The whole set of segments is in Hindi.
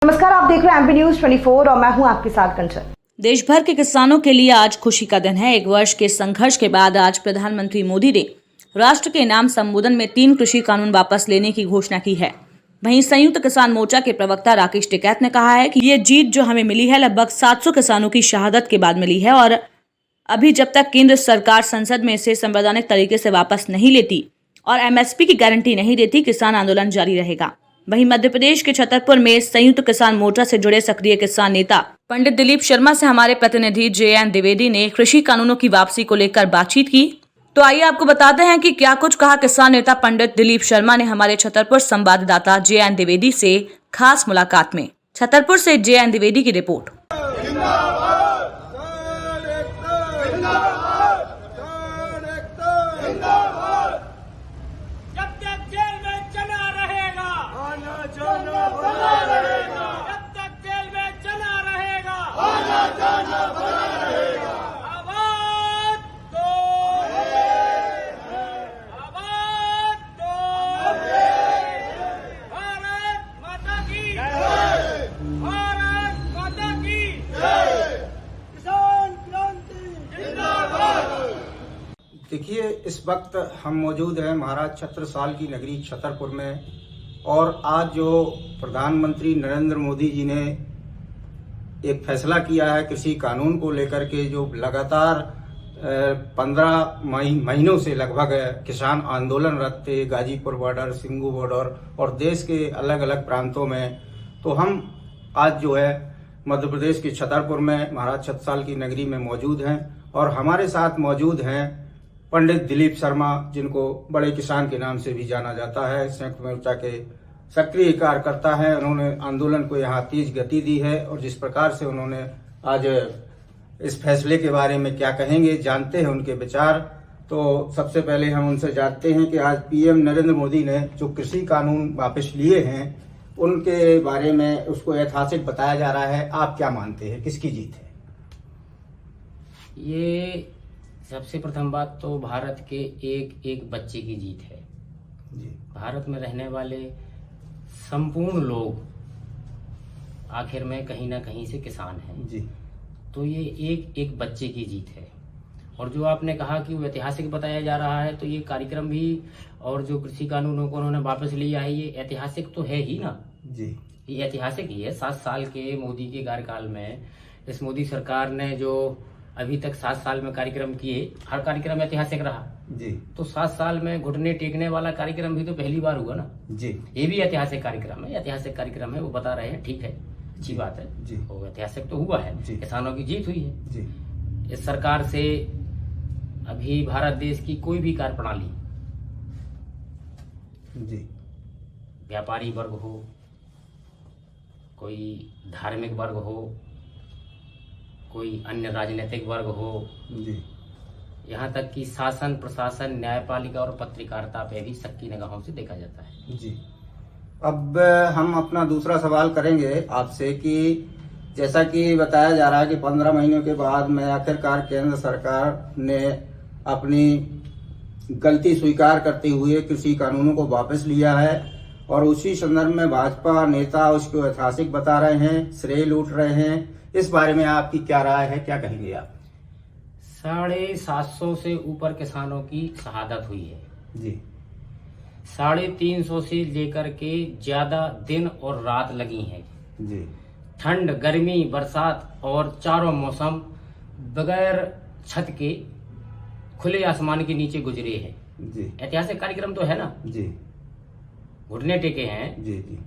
नमस्कार, आप देख रहे हैं एमपी न्यूज 24 और मैं हूं आपके साथ कंचन। देश भर के किसानों के लिए आज खुशी का दिन है। एक वर्ष के संघर्ष के बाद आज प्रधानमंत्री मोदी ने राष्ट्र के नाम संबोधन में 3 कृषि कानून वापस लेने की घोषणा की है। वहीं संयुक्त किसान मोर्चा के प्रवक्ता राकेश टिकैत ने कहा है कि ये जीत जो हमें मिली है लगभग 700 किसानों की शहादत के बाद मिली है और अभी जब तक केंद्र सरकार संसद में इसे संवैधानिक तरीके से वापस नहीं लेती और एमएसपी की गारंटी नहीं देती, किसान आंदोलन जारी रहेगा। वहीं मध्य प्रदेश के छतरपुर में संयुक्त किसान मोर्चा से जुड़े सक्रिय किसान नेता पंडित दिलीप शर्मा से हमारे प्रतिनिधि JN द्विवेदी ने कृषि कानूनों की वापसी को लेकर बातचीत की। तो आइए आपको बताते हैं कि क्या कुछ कहा किसान नेता पंडित दिलीप शर्मा ने हमारे छतरपुर संवाददाता JN द्विवेदी से खास मुलाकात में। छतरपुर से JN द्विवेदी की रिपोर्ट। देखिए, इस वक्त हम मौजूद हैं महाराज छत्रसाल की नगरी छतरपुर में और आज जो प्रधानमंत्री नरेंद्र मोदी जी ने एक फैसला किया है कृषि कानून को लेकर के, जो लगातार 15 महीनों से लगभग किसान आंदोलनरत थे गाजीपुर बॉर्डर, सिंगू बॉर्डर और देश के अलग अलग प्रांतों में। तो हम आज जो है मध्य प्रदेश के छतरपुर में महाराज छत्रसाल की नगरी में मौजूद हैं और हमारे साथ मौजूद हैं पंडित दिलीप शर्मा, जिनको बड़े किसान के नाम से भी जाना जाता है, संयुक्त मोर्चा के सक्रिय कार्यकर्ता हैं। उन्होंने आंदोलन को यहाँ तेज गति दी है और जिस प्रकार से उन्होंने आज इस फैसले के बारे में क्या कहेंगे, जानते हैं उनके विचार। तो सबसे पहले हम उनसे जानते हैं कि आज पीएम नरेंद्र मोदी ने जो कृषि कानून वापस लिए हैं उनके बारे में, उसको ऐतिहासिक बताया जा रहा है। आप क्या मानते हैं, किसकी जीत है? ये सबसे प्रथम बात तो भारत के एक एक बच्चे की जीत है जी। भारत में रहने वाले संपूर्ण लोग आखिर में कहीं ना कहीं से किसान हैं जी। तो ये एक एक बच्चे की जीत है। और जो आपने कहा कि वो ऐतिहासिक बताया जा रहा है, तो ये कार्यक्रम भी और जो कृषि कानूनों को उन्होंने वापस लिया है, ये ऐतिहासिक तो है ही ना जी। ये ऐतिहासिक ही है। 7 साल के मोदी के कार्यकाल में इस मोदी सरकार ने जो अभी तक 7 साल में कार्यक्रम किए, हर कार्यक्रम ऐतिहासिक रहा जी। तो 7 साल में घुटने टेकने वाला कार्यक्रम भी तो पहली बार हुआ ना जी। ये भी ऐतिहासिक कार्यक्रम है, ऐतिहासिक कार्यक्रम है, वो बता रहे हैं, ठीक है, अच्छी बात है जी। वो ऐतिहासिक तो हुआ है जी। किसानों की जीत हुई है जी। इस सरकार से। अभी भारत देश की कोई भी कार्य प्रणाली, जी, व्यापारी वर्ग हो, कोई धार्मिक वर्ग हो, कोई अन्य राजनीतिक वर्ग हो, जी, यहाँ तक कि शासन, प्रशासन, न्यायपालिका और पत्रकारिता पे भी शक की निगाहों से देखा जाता है। जी। अब हम अपना दूसरा सवाल करेंगे आपसे कि जैसा कि बताया जा रहा है कि 15 महीनों के बाद में आखिरकार केंद्र सरकार ने अपनी गलती स्वीकार करते हुए कृषि कानूनों को वापस लिया है और उसी संदर्भ में भाजपा नेता उसको ऐतिहासिक बता रहे हैं, श्रेय लूट रहे हैं। इस बारे में आपकी क्या राय है, क्या कहेंगे आप? 750 से ऊपर किसानों की शहादत हुई है जी। 350 से लेकर के ज्यादा दिन और रात लगी हैं जी। ठंड, गर्मी, बरसात और चारों मौसम बगैर छत के खुले आसमान के नीचे गुजरे हैं। जी। ऐतिहासिक कार्यक्रम तो है ना जी। घुटने टेके हैं। जी। जी।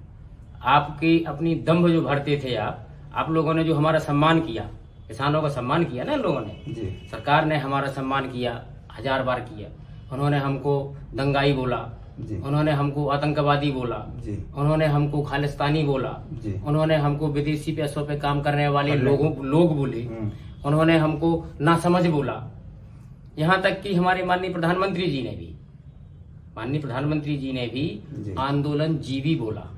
आपकी अपनी दम्भ जो भरते थे आप लोगों ने जो हमारा सम्मान किया, किसानों का सम्मान किया ना लोगों ने, जी। सरकार ने हमारा सम्मान किया, 1000 बार किया। उन्होंने हमको दंगाई बोला जी। उन्होंने हमको आतंकवादी बोला जी। उन्होंने हमको खालिस्तानी बोला जी। उन्होंने हमको विदेशी पैसों पे काम करने वाले लोग बोले, उन्होंने हमको नासमझ बोला। यहाँ तक कि हमारे माननीय प्रधानमंत्री जी ने भी आंदोलन जीवी बोला।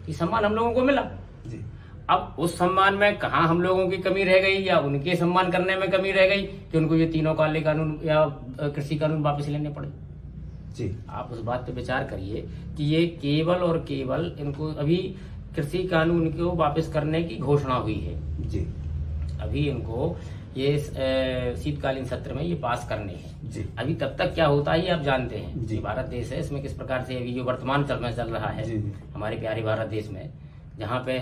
ये सम्मान हम लोगों को मिला। जी। अब उस सम्मान में कहाँ हम लोगों की कमी रह गई या उनके सम्मान करने में कमी रह गई कि उनको ये तीनों काले कानून या कृषि कानून वापस लेने पड़े। जी। आप उस बात पे विचार करिए कि ये केवल और केवल इनको अभी कृषि कानून को वापस करने की घोषणा हुई है। जी अभी इनको ये शीतकालीन सत्र में ये पास करने हैं। जी अभी तब तक क्या होता है ये आप जानते हैं। जी। ये भारत देश है, इसमें किस प्रकार से अभी जो वर्तमान में चल रहा है जी। हमारे प्यारे भारत देश में, जहाँ पे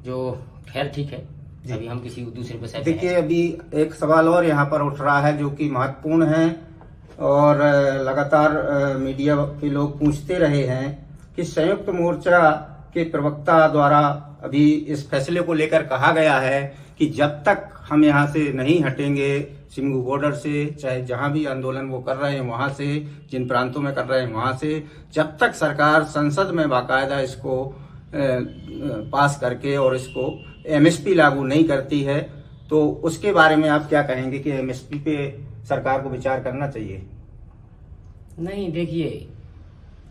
जो खैर ठीक है, जी। अभी हम किसी दूसरे विषय पे देखिए, हैं। अभी एक सवाल और यहाँ पर उठ रहा है जो कि महत्वपूर्ण है और लगातार मीडिया के लोग पूछते रहे हैं कि संयुक्त मोर्चा के प्रवक्ता द्वारा अभी इस फैसले को लेकर कहा गया है कि जब तक हम यहाँ से नहीं हटेंगे सिंगू बॉर्डर से, चाहे जहाँ भी आंदोलन वो कर रहे हैं वहाँ से, जिन प्रांतों में कर रहे हैं वहाँ से, जब तक सरकार संसद में बाकायदा इसको पास करके और इसको एमएसपी लागू नहीं करती है, तो उसके बारे में आप क्या कहेंगे कि एमएसपी पे सरकार को विचार करना चाहिए? नहीं, देखिए,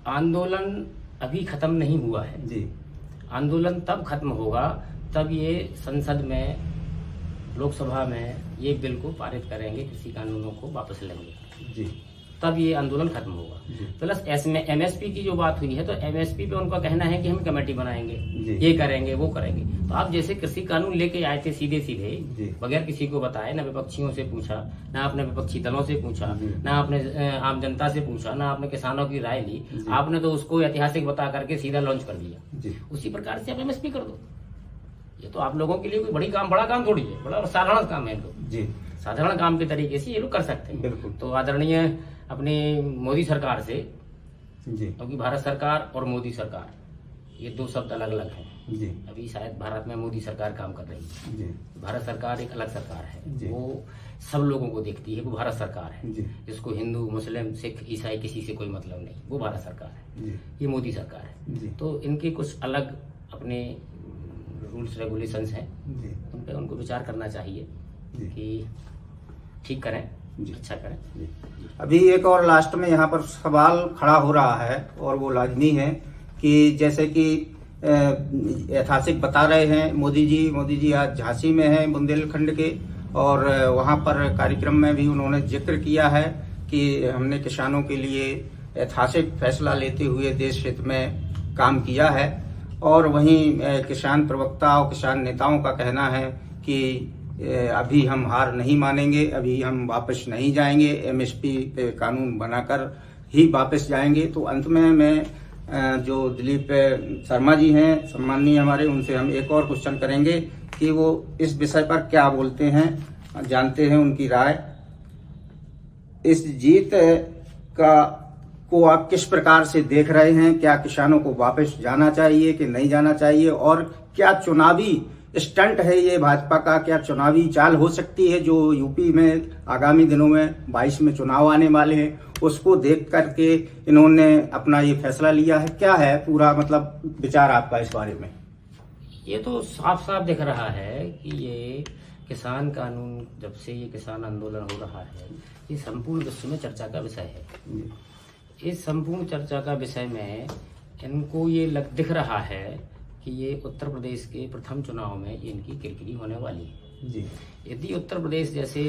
आंदोलन अभी खत्म नहीं हुआ है। जी आंदोलन तब खत्म होगा तब ये संसद में, लोकसभा में ये बिल को पारित करेंगे, कृषि कानूनों को वापस लेंगे, जी तब ये आंदोलन खत्म होगा। जी। प्लस एमएसपी की जो बात हुई है, तो एमएसपी पे उनका कहना है कि हम कमेटी बनाएंगे, जी। ये करेंगे, वो करेंगे। तो आप जैसे कृषि कानून लेके आए थे सीधे सीधे, जी। बगैर किसी को बताए, ना विपक्षियों से पूछा, ना आपने विपक्षी दलों से पूछा, जी। ना आपने आम जनता से पूछा, ना आपने किसानों की राय ली, जी। आपने तो उसको ऐतिहासिक बता करके सीधा लॉन्च कर दिया। जी उसी प्रकार से आप एमएसपी कर दो। ये तो आप लोगों के लिए कोई बड़ा काम थोड़ी है, बड़ा साधारण काम है। इनको जी साधारण काम के तरीके से ये लोग कर सकते हैं। बिल्कुल। तो आदरणीय अपनी मोदी सरकार से, जी क्योंकि भारत सरकार और मोदी सरकार ये दो शब्द अलग अलग हैं। जी अभी शायद भारत में मोदी सरकार काम कर रही है, जी भारत सरकार एक अलग सरकार है। जी। वो सब लोगों को देखती है, वो भारत सरकार है। जी जिसको हिंदू, मुस्लिम, सिख, ईसाई किसी से कोई मतलब नहीं, वो भारत सरकार है। जी ये मोदी सरकार है। जी तो इनके कुछ अलग अपने रूल्स रेगुलेशंस हैं, जी उन पे उनको विचार करना चाहिए जी। कि ठीक करें, जी। अच्छा करें। जी। अभी एक और लास्ट में यहाँ पर सवाल खड़ा हो रहा है और वो लाजमी है कि जैसे कि ऐतिहासिक बता रहे हैं मोदी जी आज झांसी में हैं बुंदेलखंड के, और वहाँ पर कार्यक्रम में भी उन्होंने जिक्र किया है कि हमने किसानों के लिए ऐतिहासिक फैसला लेते हुए देश हित में काम किया है। और वहीं किसान प्रवक्ता और किसान नेताओं का कहना है कि अभी हम हार नहीं मानेंगे, अभी हम वापस नहीं जाएंगे, एमएसपी पे कानून बनाकर ही वापस जाएंगे। तो अंत में मैं जो दिलीप शर्मा जी हैं सम्माननीय हमारे, उनसे हम एक और क्वेश्चन करेंगे कि वो इस विषय पर क्या बोलते हैं, जानते हैं उनकी राय। इस जीत को आप किस प्रकार से देख रहे हैं? क्या किसानों को वापस जाना चाहिए कि नहीं जाना चाहिए? और क्या चुनावी स्टंट है ये भाजपा का, क्या चुनावी चाल हो सकती है जो यूपी में आगामी दिनों में 22 में चुनाव आने वाले हैं, उसको देख करके इन्होंने अपना ये फैसला लिया है? क्या है पूरा मतलब विचार आपका इस बारे में? ये तो साफ साफ दिख रहा है कि ये किसान कानून, जब से ये किसान आंदोलन हो रहा है, ये संपूर्ण विश्व में चर्चा का विषय है। इस संपूर्ण चर्चा का विषय में इनको ये दिख रहा है कि ये उत्तर प्रदेश के प्रथम चुनाव में ये इनकी किरकिरी होने वाली है। जी। यदि उत्तर प्रदेश जैसे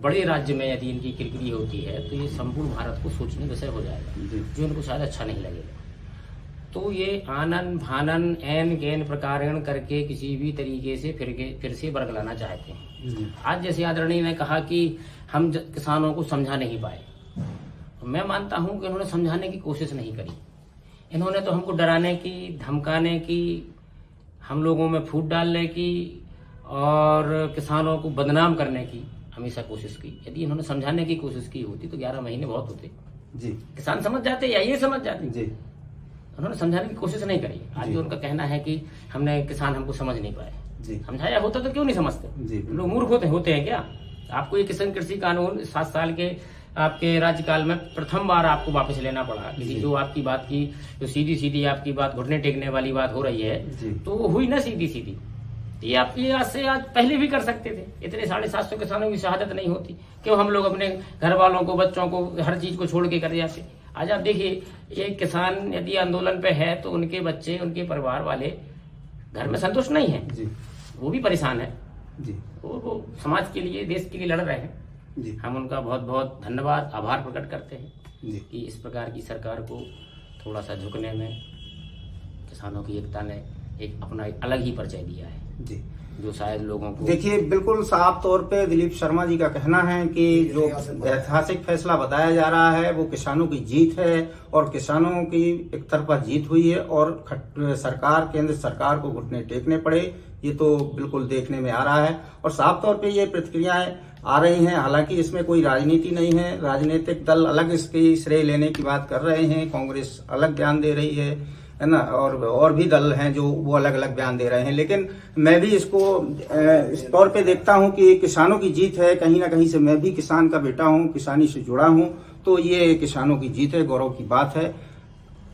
बड़े राज्य में यदि इनकी किरकिरी होती है तो ये संपूर्ण भारत को सोचने विषय हो जाएगा, जो इनको शायद अच्छा नहीं लगेगा। तो ये आनन भानन एन गैन प्रकारण करके किसी भी तरीके से फिर से बरगलाना चाहते हैं। आज जैसे आदरणीय ने कहा कि हम किसानों को समझा नहीं पाए, मैं मानता हूं कि उन्होंने समझाने की कोशिश नहीं करी। इन्होंने तो हमको डराने की, धमकाने की, हम लोगों में फूट डालने की और किसानों को बदनाम करने की हमेशा कोशिश की। यदि इन्होंने समझाने की कोशिश की होती तो 11 महीने बहुत होते, जी। किसान समझ जाते या ये समझ जाते। जी। उन्होंने समझाने की कोशिश नहीं करी। आज भी उनका कहना है कि किसान हमको समझ नहीं पाए। जी। समझाया होता तो क्यों नहीं समझते? जी। लोग मूर्ख होते हैं क्या? आपको ये किसान कृषि कानून 7 साल के आपके राज्यकाल में प्रथम बार आपको वापस लेना पड़ा। किसी जो आपकी बात की, जो सीधी आपकी बात, घुटने टेकने वाली बात हो रही है, तो वो हुई ना सीधी। ये आप ये आज से आज पहले भी कर सकते थे। इतने 750 किसानों की शहादत नहीं होती, क्यों हम लोग अपने घर वालों को, बच्चों को, हर चीज को छोड़ के कर जाते? आज आप देखिए, एक किसान यदि आंदोलन पे है तो उनके बच्चे, उनके परिवार वाले घर में संतुष्ट नहीं है, वो भी परेशान है। वो समाज के लिए, देश के लिए लड़ रहे हैं। हम उनका बहुत बहुत धन्यवाद, आभार प्रकट करते हैं कि इस प्रकार की सरकार को थोड़ा सा झुकने में किसानों की एकता ने एक अपना एक अलग ही परिचय दिया है, जी जो शायद लोगों को देखिए बिल्कुल साफ तौर पे दिलीप शर्मा जी का कहना है कि जो ऐतिहासिक फैसला बताया जा रहा है वो किसानों की जीत है और किसानों की एक तरफा जीत हुई है और सरकार केंद्र सरकार को घुटने टेकने पड़े, ये तो बिल्कुल देखने में आ रहा है और साफ तौर पे ये प्रतिक्रियाएं आ रही हैं। हालांकि इसमें कोई राजनीति नहीं है, राजनीतिक दल अलग इसकी श्रेय लेने की बात कर रहे हैं, कांग्रेस अलग बयान दे रही है ना, और भी दल हैं जो वो अलग अलग बयान दे रहे हैं, लेकिन मैं भी इसको इस तौर पे देखता हूं कि किसानों की जीत है। कहीं ना कहीं से मैं भी किसान का बेटा हूं, किसानी से जुड़ा हूं, तो ये किसानों की जीत है, गौरव की बात है।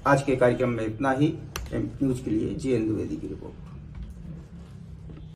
आज के कार्यक्रम में इतना ही। न्यूज के लिए जी एन द्विवेदी की रिपोर्ट।